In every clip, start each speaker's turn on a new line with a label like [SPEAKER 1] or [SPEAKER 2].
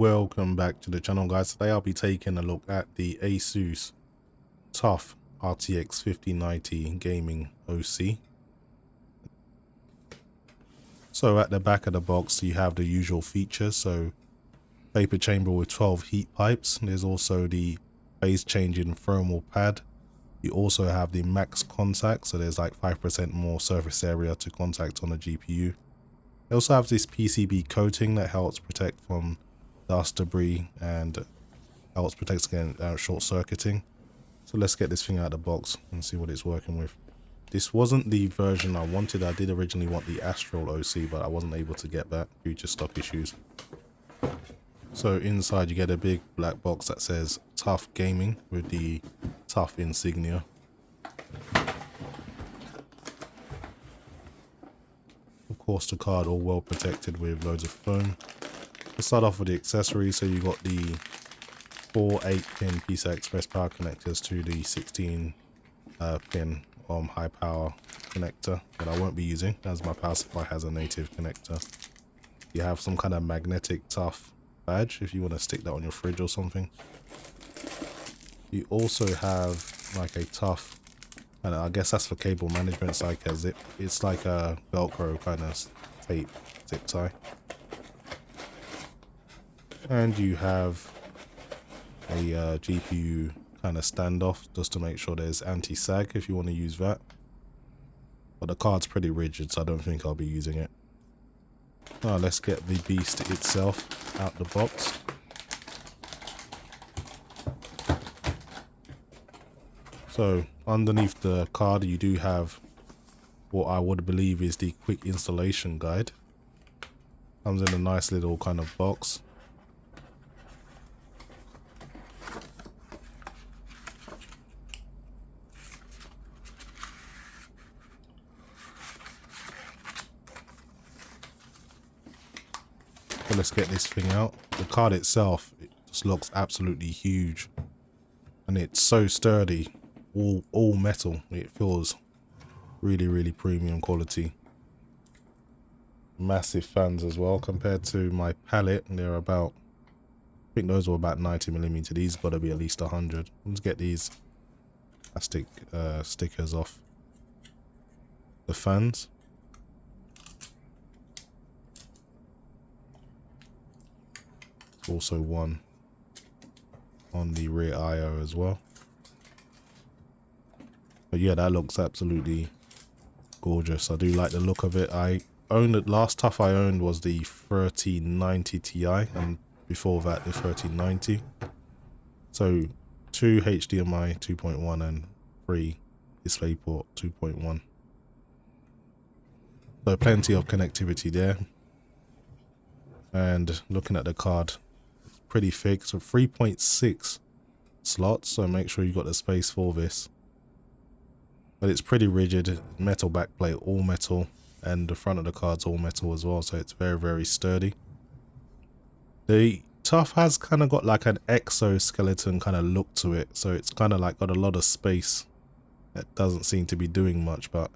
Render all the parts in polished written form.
[SPEAKER 1] welcome back to the channel, guys. Today I'll be taking a look at the Asus TUF RTX 5090 Gaming OC. So at the back of the box you have the usual features, so vapor chamber with 12 heat pipes. There's also the phase changing thermal pad. You also have the max contact, so there's like 5% more surface area to contact on the GPU. They also have this PCB coating that helps protect from dust, debris, and helps protect against short circuiting. So let's get this thing out of the box and see what it's working with. This wasn't the version I wanted. I did originally want the Astral OC, but I wasn't able to get that due to stock issues. So inside you get a big black box that says TUF Gaming with the TUF insignia. Of course the card all well protected with loads of foam. Let's start off with the accessories. So you got the 4 8-pin PCI Express power connectors to the 16 pin high power connector that I won't be using as my power supply has a native connector. You have some kind of magnetic TUF badge if you want to stick that on your fridge or something. You also have like a TUF, and I guess that's for cable management. It's like a zip, it's like a Velcro kind of tape zip tie. And you have a GPU kind of standoff just to make sure there's anti-sag if you want to use that. But the card's pretty rigid, so I don't think I'll be using it. Now let's get the beast itself out the box. So underneath the card you do have what I would believe is the quick installation guide. Comes in a nice little kind of box. So let's get this thing out. The card itself, it just looks absolutely huge, and it's so sturdy, all metal. It feels really premium quality. Massive fans as well compared to my palette. They're about, I think those were about 90mm. These got to be at least 100. Let's get these plastic stickers off the fans. Also one on the rear IO as well. But yeah, that looks absolutely gorgeous. I do like the look of it. I owned it, last TUF I owned was the 3090 Ti, and before that the 3090. So 2 HDMI 2.1 and 3 DisplayPort 2.1. So plenty of connectivity there. And looking at the card, pretty thick, so 3.6 slots, so make sure you got the space for this. But it's pretty rigid, metal backplate, all metal, and the front of the card's all metal as well, so it's very sturdy. The TUF has kind of got like an exoskeleton kind of look to it, so it's kind of like got a lot of space that doesn't seem to be doing much, but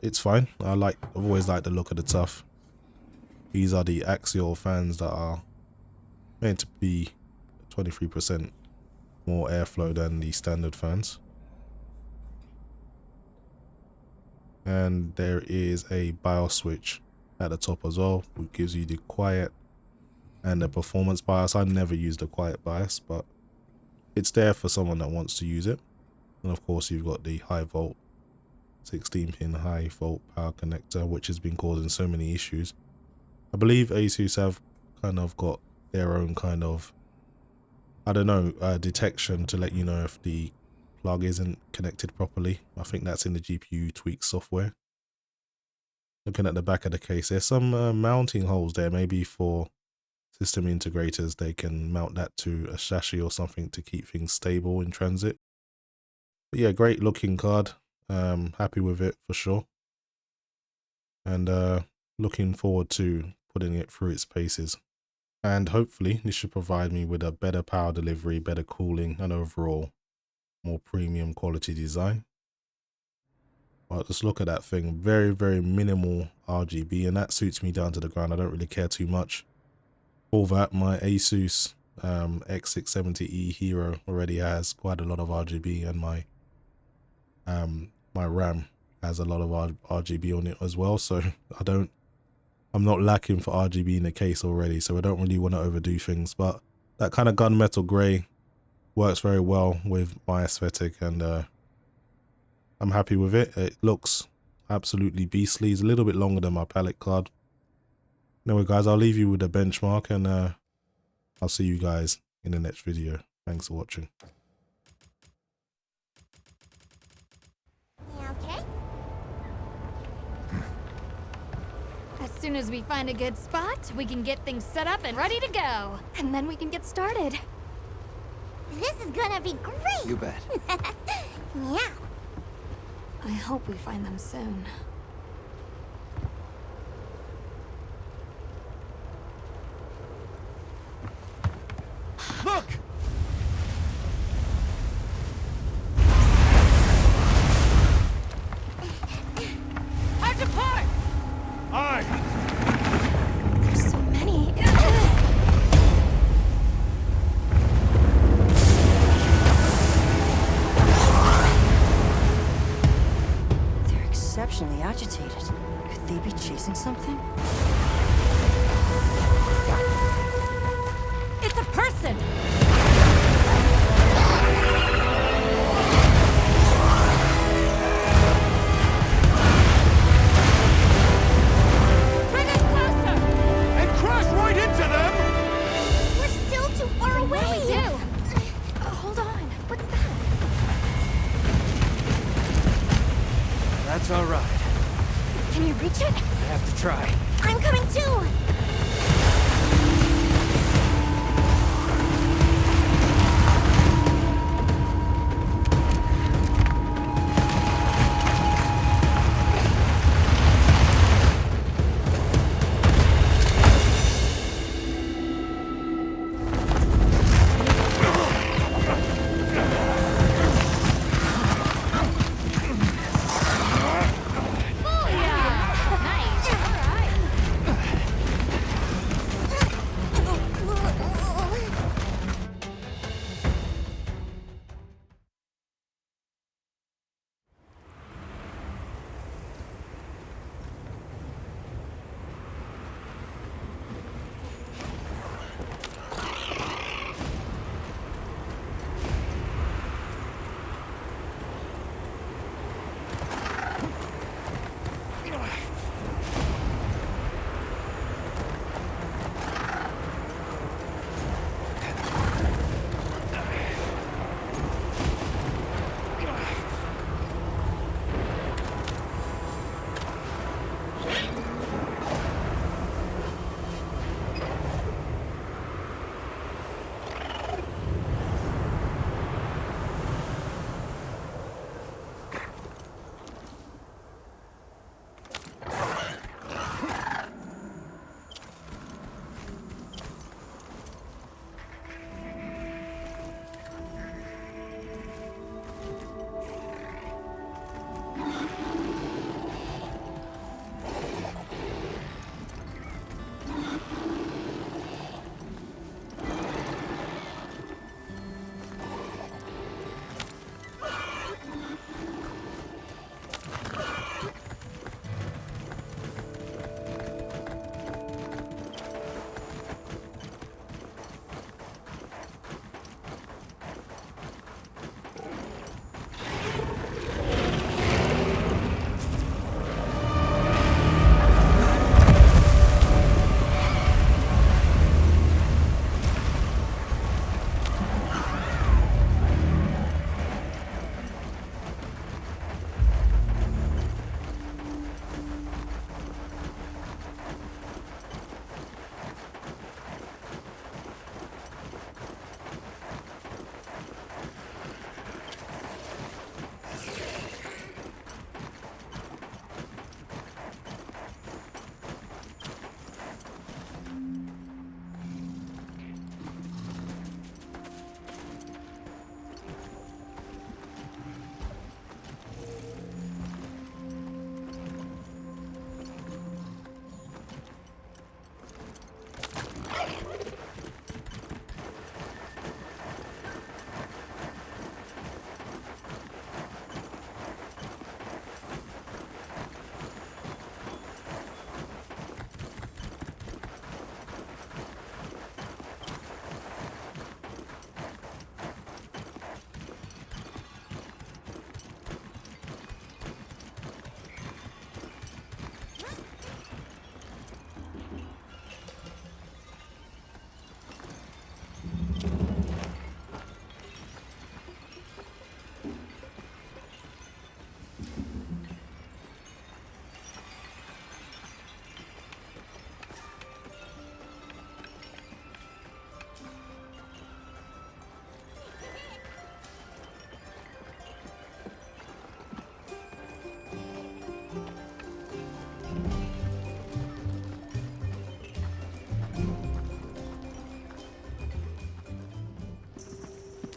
[SPEAKER 1] it's fine. I've always liked the look of the TUF. These are the axial fans that are meant to be 23% more airflow than the standard fans. And there is a BIOS switch at the top as well, which gives you the quiet and the performance BIOS. I never use the quiet BIOS, but it's there for someone that wants to use it. And of course you've got the high volt 16-pin high volt power connector, which has been causing so many issues. I believe Asus have kind of got their own kind of, I don't know, detection to let you know if the plug isn't connected properly. I think that's in the GPU tweak software. Looking at the back of the case, there's some mounting holes there, maybe for system integrators. They can mount that to a chassis or something to keep things stable in transit. But yeah, great looking card. Happy with it for sure. And looking forward to putting it through its paces. And hopefully this should provide me with a better power delivery, better cooling, and overall more premium quality design. But just look at that thing, very minimal RGB, and that suits me down to the ground. I don't really care too much For that, my Asus X670E Hero already has quite a lot of RGB, and my RAM has a lot of RGB on it as well, so I'm not lacking for RGB in the case already, so I don't really want to overdo things. But that kind of gunmetal grey works very well with my aesthetic, and I'm happy with it. It looks absolutely beastly. It's a little bit longer than my palette card. Anyway guys, I'll leave you with a benchmark, and I'll see you guys in the next video. Thanks for watching.
[SPEAKER 2] Okay.
[SPEAKER 3] As soon as we find a good spot, we can get things set up and ready to go. And then we can get started.
[SPEAKER 2] This is gonna be great.
[SPEAKER 4] You bet.
[SPEAKER 2] Yeah.
[SPEAKER 3] I hope we find them soon.
[SPEAKER 4] Look!
[SPEAKER 3] Hard to park!
[SPEAKER 4] Aye!
[SPEAKER 3] There's so many.
[SPEAKER 5] They're exceptionally agitated. Could they be chasing something?
[SPEAKER 3] It's a person! Bring us closer!
[SPEAKER 4] And crash right into them!
[SPEAKER 2] We're still too far away.
[SPEAKER 3] What do we do? Hold on. What's that?
[SPEAKER 4] That's all right.
[SPEAKER 3] Can you reach it?
[SPEAKER 4] I have to try.
[SPEAKER 2] I'm coming too.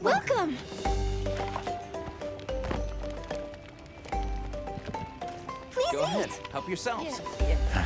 [SPEAKER 3] Welcome.
[SPEAKER 2] Please
[SPEAKER 6] Go
[SPEAKER 2] eat.
[SPEAKER 6] ahead, help yourselves.
[SPEAKER 3] Yeah.